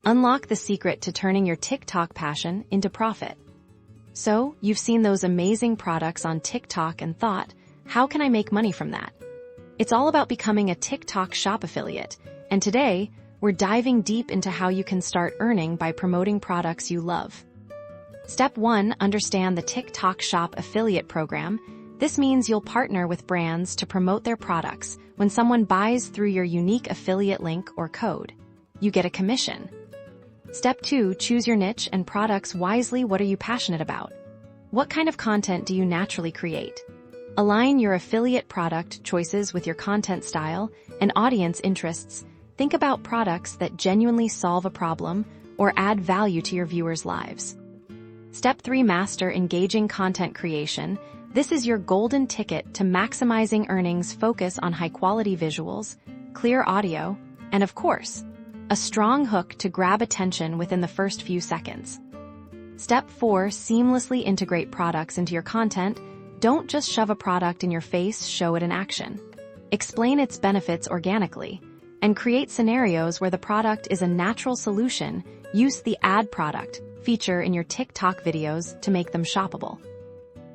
Unlock the secret to turning your TikTok passion into profit. So, you've seen those amazing products on TikTok and thought, how can I make money from that? It's all about becoming a TikTok shop affiliate, and today, we're diving deep into how you can start earning by promoting products you love. Step 1. Understand the TikTok Shop Affiliate Program. This means you'll partner with brands to promote their products. When someone buys through your unique affiliate link or code, you get a commission. Step 2. Choose your niche and products wisely. What are you passionate about? What kind of content do you naturally create? Align your affiliate product choices with your content style and audience interests. Think about products that genuinely solve a problem or add value to your viewers' lives. Step 3. Master engaging content creation. This is your golden ticket to maximizing earnings. Focus on high-quality visuals, clear audio, and of course, a strong hook to grab attention within the first few seconds. Step 4. Seamlessly integrate products into your content. Don't just shove a product in your face, show it in action. Explain its benefits organically, and create scenarios where the product is a natural solution. Use the add product feature in your TikTok videos to make them shoppable.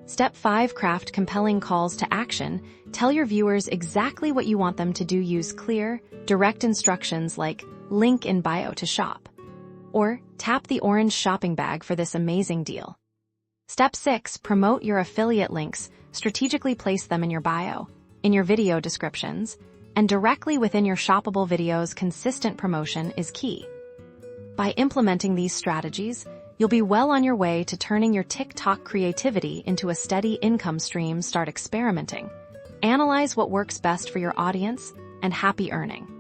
Step 5. Craft compelling calls to action. Tell your viewers exactly what you want them to do. Use clear, direct instructions like link in bio to shop, or tap the orange shopping bag for this amazing deal. Step 6. Promote your affiliate links. Strategically place them in your bio, in your video descriptions, and directly within your shoppable videos. Consistent promotion is key. By implementing these strategies, you'll be well on your way to turning your TikTok creativity into a steady income stream. Start experimenting. Analyze what works best for your audience, and happy earning.